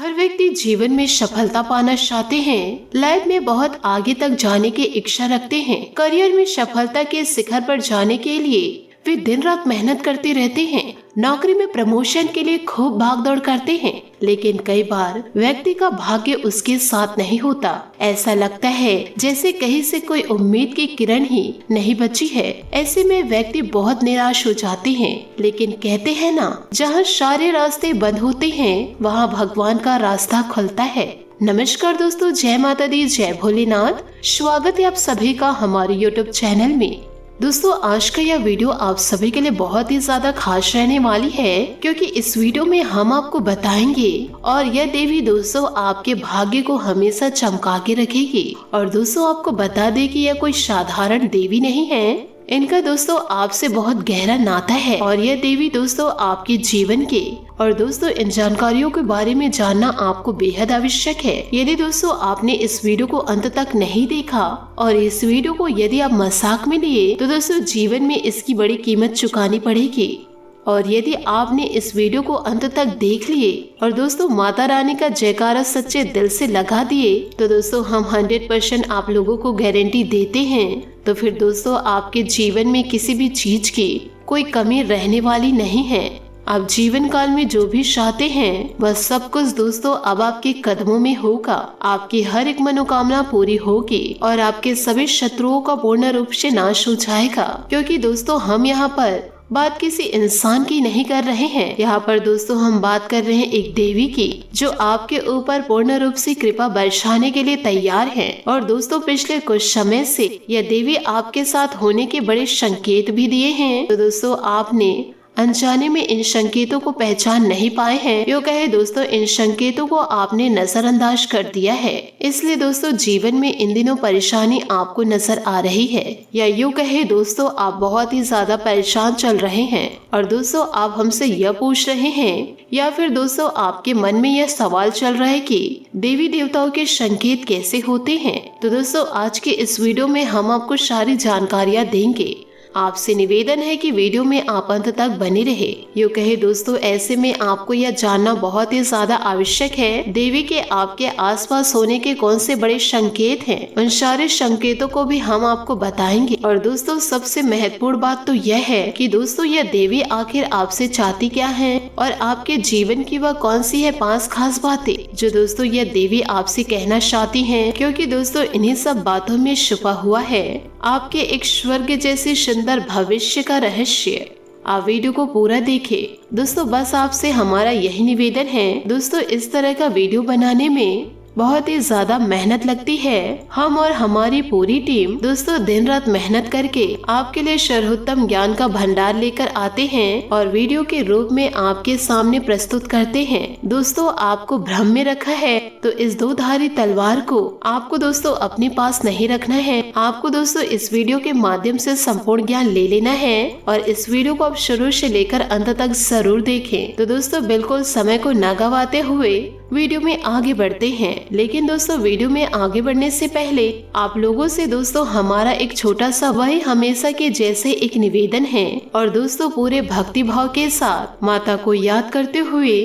हर व्यक्ति जीवन में सफलता पाना चाहते हैं, लाइफ में बहुत आगे तक जाने की इच्छा रखते हैं। करियर में सफलता के शिखर पर जाने के लिए वे दिन रात मेहनत करते रहते हैं। नौकरी में प्रमोशन के लिए खूब भाग दौड़ करते हैं, लेकिन कई बार व्यक्ति का भाग्य उसके साथ नहीं होता। ऐसा लगता है जैसे कहीं से कोई उम्मीद की किरण ही नहीं बची है। ऐसे में व्यक्ति बहुत निराश हो जाते हैं, लेकिन कहते हैं ना, जहाँ सारे रास्ते बंद होते हैं वहाँ भगवान का रास्ता खुलता है। नमस्कार दोस्तों, जय माता दी, जय भोलेनाथ। स्वागत है आप सभी का हमारे यूट्यूब चैनल में। दोस्तों, आज का यह वीडियो आप सभी के लिए बहुत ही ज्यादा खास रहने वाली है, क्योंकि इस वीडियो में हम आपको बताएंगे और यह देवी दोस्तों आपके भाग्य को हमेशा चमका के रखेगी। और दोस्तों, आपको बता दें कि यह कोई साधारण देवी नहीं है। इनका दोस्तों आपसे बहुत गहरा नाता है और यह देवी दोस्तों आपके जीवन के और दोस्तों इन जानकारियों के बारे में जानना आपको बेहद आवश्यक है। यदि दोस्तों आपने इस वीडियो को अंत तक नहीं देखा और इस वीडियो को यदि आप मजाक में लिए तो दोस्तों जीवन में इसकी बड़ी कीमत चुकानी पड़ेगी। और यदि आपने इस वीडियो को अंत तक देख लिए और दोस्तों माता रानी का जयकारा सच्चे दिल से लगा दिए तो दोस्तों हम 100% आप लोगों को गारंटी देते हैं, तो फिर दोस्तों आपके जीवन में किसी भी चीज की कोई कमी रहने वाली नहीं है। आप जीवन काल में जो भी चाहते हैं वह सब कुछ दोस्तों अब आपके कदमों में होगा। आपकी हर एक मनोकामना पूरी होगी और आपके सभी शत्रुओं का पूर्ण रूप से नाश हो जाएगा। क्योंकि दोस्तों हम यहाँ पर बात किसी इंसान की नहीं कर रहे हैं, यहाँ पर दोस्तों हम बात कर रहे हैं एक देवी की, जो आपके ऊपर पूर्ण रूप से कृपा बरसाने के लिए तैयार है। और दोस्तों पिछले कुछ समय से यह देवी आपके साथ होने के बड़े संकेत भी दिए हैं, तो दोस्तों आपने अनजाने में इन संकेतों को पहचान नहीं पाए हैं। यूँ कहे दोस्तों इन संकेतों को आपने नजरअंदाज कर दिया है, इसलिए दोस्तों जीवन में इन दिनों परेशानी आपको नजर आ रही है। या यूँ कहे दोस्तों आप बहुत ही ज्यादा परेशान चल रहे हैं और दोस्तों आप हमसे यह पूछ रहे हैं या फिर दोस्तों आपके मन में यह सवाल चल रहा है कि देवी देवताओं के संकेत कैसे होते हैं। तो दोस्तों आज के इस वीडियो में हम आपको सारी जानकारियाँ देंगे। आपसे निवेदन है कि वीडियो में आप अंत तक बने रहे। यूँ कहे दोस्तों ऐसे में आपको यह जानना बहुत ही ज्यादा आवश्यक है, देवी के आपके आसपास होने के कौन से बड़े संकेत हैं। उन सारे संकेतों को भी हम आपको बताएंगे। और दोस्तों सबसे महत्वपूर्ण बात तो यह है कि दोस्तों यह देवी आखिर आपसे चाहती क्या है और आपके जीवन की वह कौन सी है 5 खास बातें जो दोस्तों यह देवी आपसे कहना चाहती है। क्योंकि दोस्तों इन्हीं सब बातों में छुपा हुआ है आपके एक स्वर्ग जैसे सुंदर भविष्य का रहस्य। आप वीडियो को पूरा देखें। दोस्तों बस आपसे हमारा यही निवेदन है। दोस्तों इस तरह का वीडियो बनाने में बहुत ही ज्यादा मेहनत लगती है। हम और हमारी पूरी टीम दोस्तों दिन रात मेहनत करके आपके लिए सर्वोत्तम ज्ञान का भंडार लेकर आते हैं और वीडियो के रूप में आपके सामने प्रस्तुत करते हैं। दोस्तों आपको भ्रम में रखा है तो इस 2-धारी तलवार को आपको दोस्तों अपने पास नहीं रखना है। आपको दोस्तों इस वीडियो के माध्यम से संपूर्ण ज्ञान ले लेना है और इस वीडियो को आप शुरू से लेकर अंत तक जरूर देखें। तो दोस्तों बिल्कुल समय को न गवाते हुए वीडियो में आगे बढ़ते हैं। लेकिन दोस्तों वीडियो में आगे बढ़ने से पहले आप लोगों से दोस्तों हमारा एक छोटा सा वही हमेशा के जैसे एक निवेदन है। और दोस्तों पूरे भक्ति भाव के साथ माता को याद करते हुए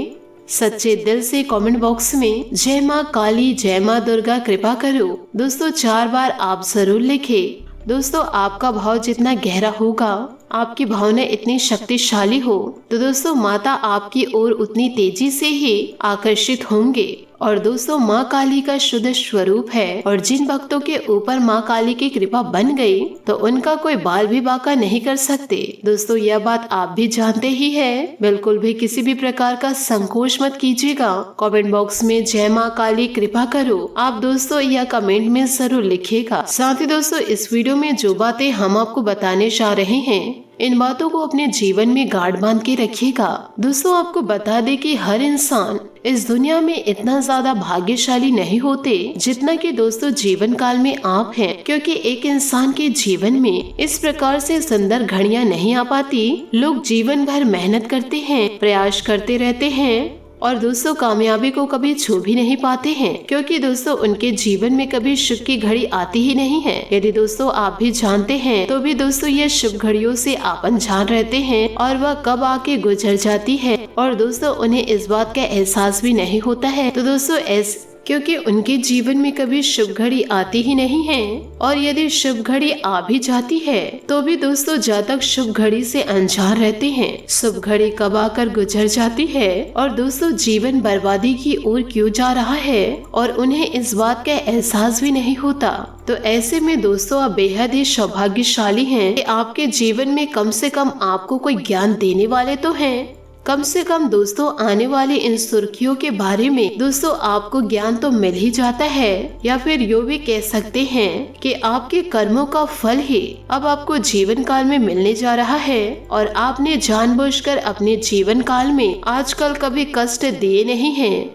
सच्चे दिल से कमेंट बॉक्स में जय माँ काली, जय माँ दुर्गा कृपा करो दोस्तों 4 बार आप जरूर लिखें। दोस्तों आपका भाव जितना गहरा होगा, आपकी भावना इतनी शक्तिशाली हो तो दोस्तों माता आपकी ओर उतनी तेजी से ही आकर्षित होंगे। और दोस्तों माँ काली का शुद्ध स्वरूप है और जिन भक्तों के ऊपर माँ काली की कृपा बन गई तो उनका कोई बाल भी बांका नहीं कर सकते। दोस्तों यह बात आप भी जानते ही है। बिल्कुल भी किसी भी प्रकार का संकोच मत कीजिएगा। कमेंट बॉक्स में जय माँ काली कृपा करो आप दोस्तों यह कमेंट में जरूर लिखिएगा। साथ ही दोस्तों इस वीडियो में जो बातें हम आपको बताने जा रहे हैं इन बातों को अपने जीवन में गांठ बांध के रखिएगा। दोस्तों आपको बता दे कि हर इंसान इस दुनिया में इतना ज्यादा भाग्यशाली नहीं होते जितना कि दोस्तों जीवन काल में आप हैं। क्योंकि एक इंसान के जीवन में इस प्रकार से सुंदर घड़ियां नहीं आ पाती। लोग जीवन भर मेहनत करते हैं, प्रयास करते रहते हैं और दोस्तों कामयाबी को कभी छू भी नहीं पाते हैं। क्योंकि दोस्तों उनके जीवन में कभी सुख की घड़ी आती ही नहीं है। यदि दोस्तों आप भी जानते हैं तो भी दोस्तों ये शुभ घड़ियों से आप अनजान रहते हैं और वह कब आके गुजर जाती है और दोस्तों उन्हें इस बात का एहसास भी नहीं होता है। तो दोस्तों क्योंकि उनके जीवन में कभी शुभ घड़ी आती ही नहीं है, और यदि शुभ घड़ी आ भी जाती है तो भी दोस्तों जब तक शुभ घड़ी से अनजान रहते हैं, शुभ घड़ी कब आकर गुजर जाती है और दोस्तों जीवन बर्बादी की ओर क्यों जा रहा है और उन्हें इस बात का एहसास भी नहीं होता। तो ऐसे में दोस्तों आप बेहद ही सौभाग्यशाली हैं कि आपके जीवन में कम से कम आपको कोई ज्ञान देने वाले तो हैं। कम से कम दोस्तों आने वाली इन सुर्खियों के बारे में दोस्तों आपको ज्ञान तो मिल ही जाता है, या फिर यूँ भी कह सकते हैं कि आपके कर्मों का फल ही अब आपको जीवन काल में मिलने जा रहा है, और आपने जानबूझकर अपने जीवन काल में आजकल कभी कष्ट दिए नहीं हैं।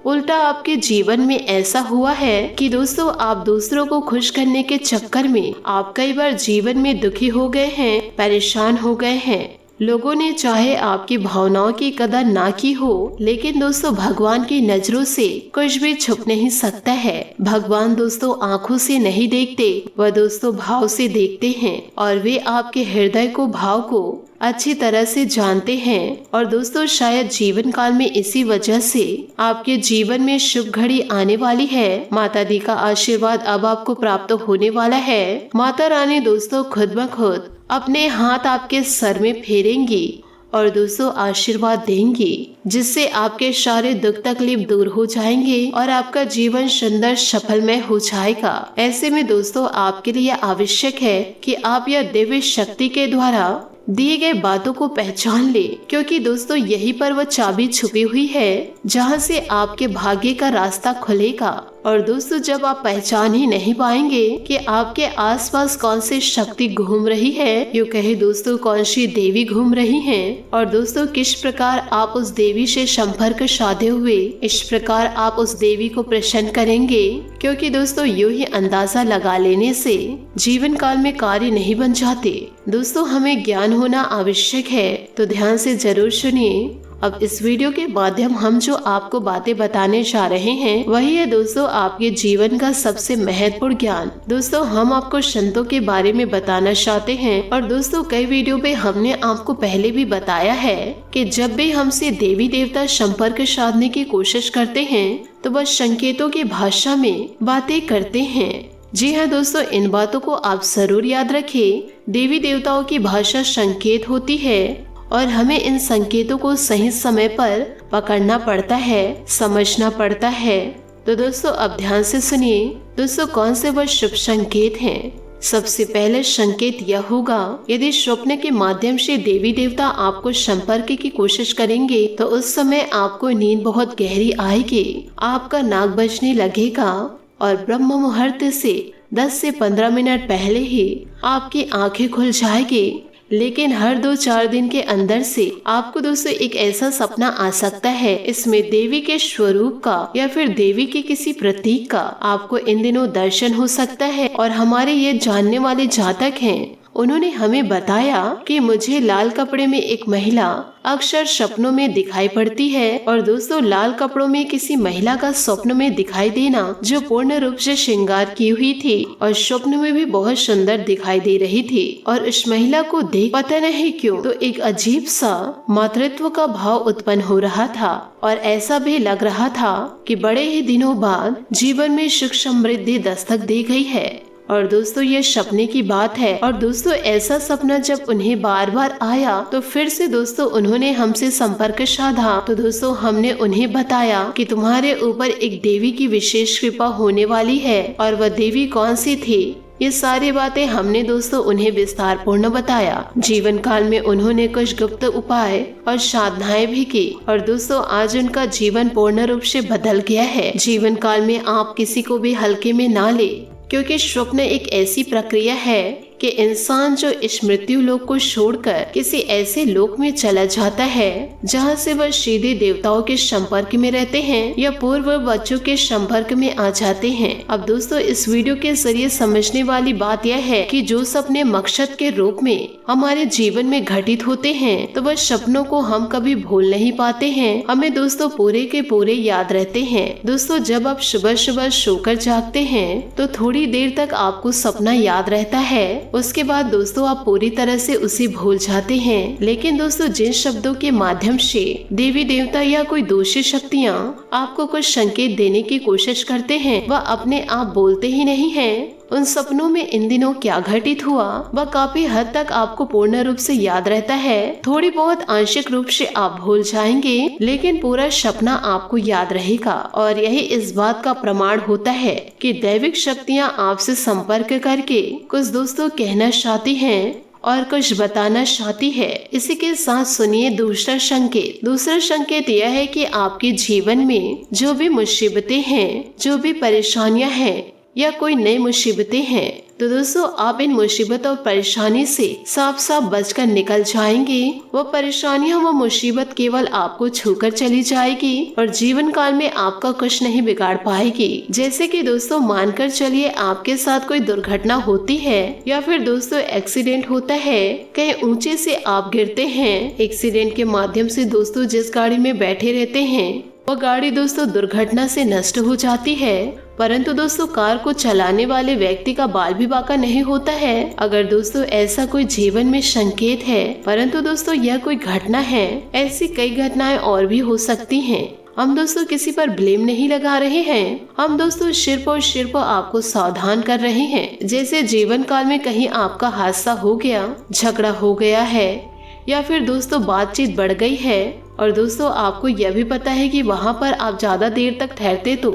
उल्टा आपके जीवन में ऐसा हुआ है कि दोस्तों आप दूसरों को खुश करने के चक्कर में आप कई बार जीवन में दुखी हो गए हैं, परेशान हो गए हैं। लोगों ने चाहे आपकी भावनाओं की कदर ना की हो, लेकिन दोस्तों भगवान की नजरों से कुछ भी छुप नहीं सकता है। भगवान दोस्तों आंखों से नहीं देखते, वह दोस्तों भाव से देखते हैं, और वे आपके हृदय को भाव को अच्छी तरह से जानते हैं। और दोस्तों शायद जीवन काल में इसी वजह से आपके जीवन में शुभ घड़ी आने वाली है। माता दी का आशीर्वाद अब आपको प्राप्त होने वाला है। माता रानी दोस्तों खुद ब खुद अपने हाथ आपके सर में फेरेंगी और दोस्तों आशीर्वाद देंगी, जिससे आपके सारे दुख तकलीफ दूर हो जाएंगे और आपका जीवन सुंदर सफलमय हो जाएगा। ऐसे में दोस्तों आपके लिए आवश्यक है कि आप यह दिव्य शक्ति के द्वारा दिए गए बातों को पहचान ले, क्योंकि दोस्तों यही पर वह चाबी छुपी हुई है जहां से आपके भाग्य का रास्ता खुलेगा। और दोस्तों जब आप पहचान ही नहीं पाएंगे कि आपके आसपास कौन सी शक्ति घूम रही है, यूँ कहे दोस्तों कौन सी देवी घूम रही हैं, और दोस्तों किस प्रकार आप उस देवी से संपर्क साधे हुए इस प्रकार आप उस देवी को प्रसन्न करेंगे, क्योंकि दोस्तों यूँ ही अंदाजा लगा लेने से जीवन काल में कार्य नहीं बन जाते। दोस्तों हमें ज्ञान होना आवश्यक है, तो ध्यान से जरूर सुनिए। अब इस वीडियो के माध्यम हम जो आपको बातें बताने जा रहे हैं वही है दोस्तों आपके जीवन का सबसे महत्वपूर्ण ज्ञान। दोस्तों हम आपको संतों के बारे में बताना चाहते हैं, और दोस्तों कई वीडियो पे हमने आपको पहले भी बताया है कि जब भी हमसे देवी देवता संपर्क साधने की कोशिश करते हैं तो वह संकेतों की भाषा में बातें करते हैं। जी हाँ दोस्तों, इन बातों को आप जरूर याद रखें। देवी देवताओं की भाषा संकेत होती है और हमें इन संकेतों को सही समय पर पकड़ना पड़ता है, समझना पड़ता है। तो दोस्तों अब ध्यान से सुनिए दोस्तों कौन से वह शुभ संकेत हैं। सबसे पहले संकेत यह होगा, यदि स्वप्न के माध्यम से देवी देवता आपको संपर्क की कोशिश करेंगे तो उस समय आपको नींद बहुत गहरी आएगी, आपका नाक बजने लगेगा और ब्रह्म मुहूर्त से 10 से 15 मिनट पहले ही आपकी आंखें खुल जाएगी। लेकिन हर 2-4 दिन के अंदर से आपको दोस्तों एक ऐसा सपना आ सकता है, इसमें देवी के स्वरूप का या फिर देवी के किसी प्रतीक का आपको इन दिनों दर्शन हो सकता है। और हमारे ये जानने वाले जातक हैं, उन्होंने हमें बताया कि मुझे लाल कपड़े में एक महिला अक्सर सपनों में दिखाई पड़ती है। और दोस्तों लाल कपड़ों में किसी महिला का स्वप्न में दिखाई देना जो पूर्ण रूप से श्रृंगार की हुई थी और स्वप्न में भी बहुत सुंदर दिखाई दे रही थी, और उस महिला को देख पता नहीं क्यों तो एक अजीब सा मातृत्व का भाव उत्पन्न हो रहा था, और ऐसा भी लग रहा था कि बड़े ही दिनों बाद जीवन में सुख समृद्धि दस्तक दे गई है। और दोस्तों ये सपने की बात है, और दोस्तों ऐसा सपना जब उन्हें बार बार आया तो फिर से दोस्तों उन्होंने हमसे संपर्क साधा। तो दोस्तों हमने उन्हें बताया कि तुम्हारे ऊपर एक देवी की विशेष कृपा होने वाली है, और वह देवी कौन सी थी, ये सारी बातें हमने दोस्तों उन्हें विस्तार पूर्ण बताया। जीवन काल में उन्होंने कुछ गुप्त उपाय और साधनाएं भी की, और दोस्तों आज उनका जीवन पूर्ण रूप से बदल गया है। जीवन काल में आप किसी को भी हल्के में ना ले, क्योंकि स्वप्न एक ऐसी प्रक्रिया है कि इंसान जो इस मृत्यु लोक को छोड़कर किसी ऐसे लोक में चला जाता है जहां से वह सीधे देवताओं के संपर्क में रहते हैं या पूर्व बच्चों के संपर्क में आ जाते हैं। अब दोस्तों इस वीडियो के जरिए समझने वाली बात यह है कि जो सपने मकसद के रूप में हमारे जीवन में घटित होते हैं तो वह सपनों को हम कभी भूल नहीं पाते हैं, हमें दोस्तों पूरे के पूरे याद रहते हैं। दोस्तों जब आप सुबह सुबह सोकर जागते हैं तो थोड़ी देर तक आपको सपना याद रहता है, उसके बाद दोस्तों आप पूरी तरह से उसे भूल जाते हैं। लेकिन दोस्तों जिन शब्दों के माध्यम से देवी देवता या कोई दूसरी शक्तियाँ आपको कुछ संकेत देने की कोशिश करते हैं वह अपने आप बोलते ही नहीं हैं। उन सपनों में इन दिनों क्या घटित हुआ वह काफी हद तक आपको पूर्ण रूप से याद रहता है। थोड़ी बहुत आंशिक रूप से आप भूल जाएंगे लेकिन पूरा सपना आपको याद रहेगा। और यही इस बात का प्रमाण होता है कि दैविक शक्तियाँ आपसे संपर्क करके कुछ दोस्तों कहना चाहती हैं और कुछ बताना चाहती है। इसी के साथ सुनिए दूसरा संकेत। दूसरा संकेत यह है कि आपके जीवन में जो भी मुसीबतें हैं, जो भी परेशानियां हैं या कोई नई मुसीबतें हैं, तो दोस्तों आप इन मुसीबत और परेशानी से साफ साफ बचकर निकल जाएंगे। वो परेशानियां, वो मुसीबत केवल आपको छूकर चली जाएगी और जीवन काल में आपका कुछ नहीं बिगाड़ पाएगी। जैसे कि दोस्तों मानकर चलिए आपके साथ कोई दुर्घटना होती है या फिर दोस्तों एक्सीडेंट होता है, कहीं ऊंचे से आप गिरते हैं। एक्सीडेंट के माध्यम से दोस्तों जिस गाड़ी में बैठे रहते हैं वो गाड़ी दोस्तों दुर्घटना से नष्ट हो जाती है, परंतु दोस्तों कार को चलाने वाले व्यक्ति का बाल भी बाका नहीं होता है। अगर दोस्तों ऐसा कोई जीवन में संकेत है, परंतु दोस्तों यह कोई घटना है, ऐसी कई घटनाएं और भी हो सकती हैं। हम दोस्तों किसी पर ब्लेम नहीं लगा रहे हैं, हम दोस्तों सिर्फ आपको सावधान कर रहे हैं। जैसे जीवन काल में कहीं आपका हादसा हो गया, झगड़ा हो गया है या फिर दोस्तों बातचीत बढ़ गई है और दोस्तों आपको यह भी पता है कि वहाँ पर आप ज्यादा देर तक ठहरते तो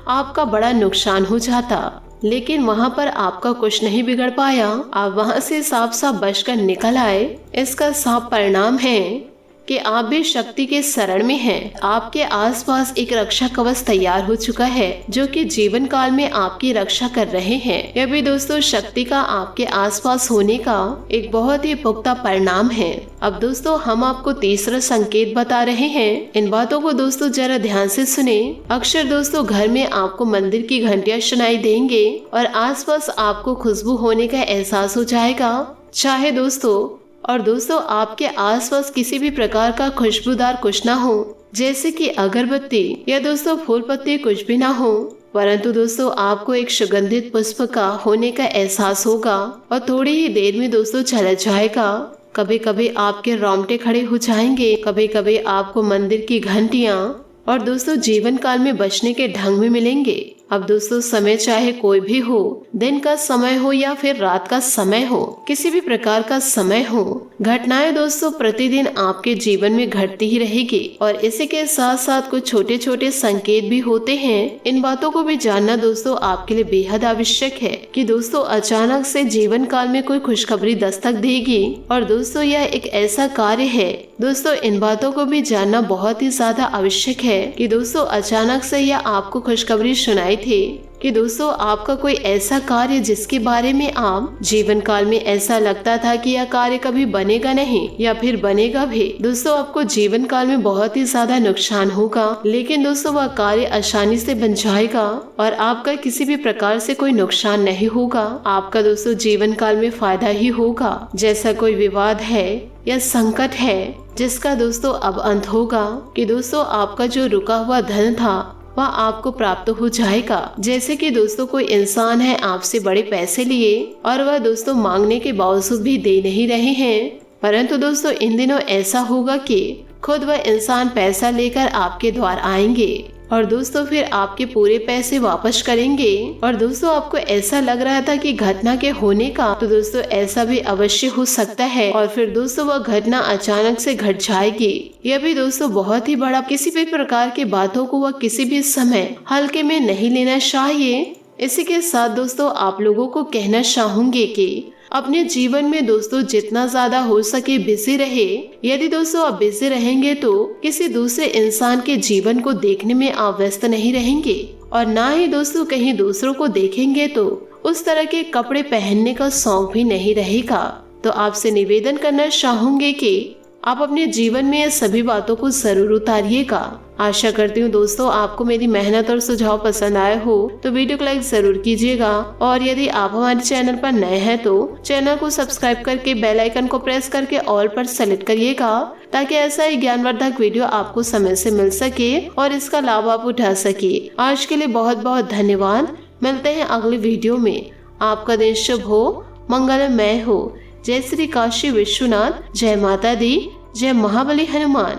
आपका बड़ा नुकसान हो जाता, लेकिन वहाँ पर आपका कुछ नहीं बिगड़ पाया, आप वहाँ से साफ साफ बचकर निकल आए। इसका साफ परिणाम है कि आप भी शक्ति के शरण में हैं। आपके आसपास एक रक्षा कवच तैयार हो चुका है जो कि जीवन काल में आपकी रक्षा कर रहे हैं। यह भी दोस्तों शक्ति का आपके आसपास होने का एक बहुत ही पुख्ता परिणाम है। अब दोस्तों हम आपको तीसरा संकेत बता रहे हैं। इन बातों को दोस्तों जरा ध्यान से सुने। अक्सर दोस्तों घर में आपको मंदिर की घंटियां सुनाई देंगे और आसपास आपको खुशबू होने का एहसास हो जाएगा। चाहे दोस्तों आपके आसपास किसी भी प्रकार का खुशबूदार कुछ ना हो, जैसे कि अगरबत्ती या दोस्तों फूल पत्ती कुछ भी ना हो, परंतु दोस्तों आपको एक सुगंधित पुष्प का होने का एहसास होगा और थोड़ी ही देर में दोस्तों चला जाएगा। कभी कभी आपके रोंगटे खड़े हो जाएंगे, कभी कभी आपको मंदिर की घंटियां और दोस्तों जीवन काल में बचने के ढंग में मिलेंगे। अब दोस्तों समय चाहे कोई भी हो, दिन का समय हो या फिर रात का समय हो, किसी भी प्रकार का समय हो, घटनाएं दोस्तों प्रतिदिन आपके जीवन में घटती ही रहेगी। और इसी के साथ साथ कुछ छोटे छोटे संकेत भी होते हैं। इन बातों को भी जानना दोस्तों आपके लिए बेहद आवश्यक है कि दोस्तों अचानक से जीवन काल में कोई खुशखबरी दस्तक देगी और दोस्तों यह एक ऐसा कार्य है। दोस्तों इन बातों को भी जानना बहुत ही ज्यादा आवश्यक है कि दोस्तों अचानक से यह आपको खुशखबरी सुनाई थे कि दोस्तों आपका कोई ऐसा कार्य जिसके बारे में आप जीवन काल में ऐसा लगता था कि यह कार्य कभी बनेगा नहीं या फिर बनेगा भी, दोस्तों आपको जीवन काल में बहुत ही ज्यादा नुकसान होगा, लेकिन दोस्तों वह कार्य आसानी से बन जाएगा और आपका किसी भी प्रकार से कोई नुकसान नहीं होगा। आपका दोस्तों जीवन काल में फायदा ही होगा। जैसा कोई विवाद है या संकट है जिसका दोस्तों अब अंत होगा कि दोस्तों आपका जो रुका हुआ धन था वह आपको प्राप्त हो जाएगा। जैसे कि दोस्तों कोई इंसान है आपसे बड़े पैसे लिए और वह दोस्तों मांगने के बावजूद भी दे नहीं रहे हैं, परंतु दोस्तों इन दिनों ऐसा होगा कि खुद वह इंसान पैसा लेकर आपके द्वार आएंगे और दोस्तों फिर आपके पूरे पैसे वापस करेंगे। और दोस्तों आपको ऐसा लग रहा था कि घटना के होने का, तो दोस्तों ऐसा भी अवश्य हो सकता है और फिर दोस्तों वह घटना अचानक से घट जाएगी। यह भी दोस्तों बहुत ही बड़ा, किसी भी प्रकार की बातों को वह किसी भी समय हल्के में नहीं लेना चाहिए। इसी के साथ दोस्तों आप लोगों को कहना चाहूंगी कि अपने जीवन में दोस्तों जितना ज्यादा हो सके बिजी रहे। यदि दोस्तों आप बिजी रहेंगे तो किसी दूसरे इंसान के जीवन को देखने में आप व्यस्त नहीं रहेंगे और ना ही दोस्तों कहीं दूसरों को देखेंगे तो उस तरह के कपड़े पहनने का शौक भी नहीं रहेगा। तो आपसे निवेदन करना चाहूंगी कि आप अपने जीवन में ये सभी बातों को जरूर उतारिएगा। आशा करती हूँ दोस्तों आपको मेरी मेहनत और सुझाव पसंद आए हो तो वीडियो को लाइक जरूर कीजिएगा और यदि आप हमारे चैनल पर नए हैं तो चैनल को सब्सक्राइब करके बेल आइकन को प्रेस करके ऑल पर सेलेक्ट करिएगा ताकि ऐसा ही ज्ञानवर्धक वीडियो आपको समय से मिल सके और इसका लाभ आप उठा सके। आज के लिए बहुत बहुत धन्यवाद। मिलते हैं अगले वीडियो में। आपका दिन शुभ हो। मंगलमय हो। जय श्री काशी विश्वनाथ, जय माता दी, जय महाबली हनुमान।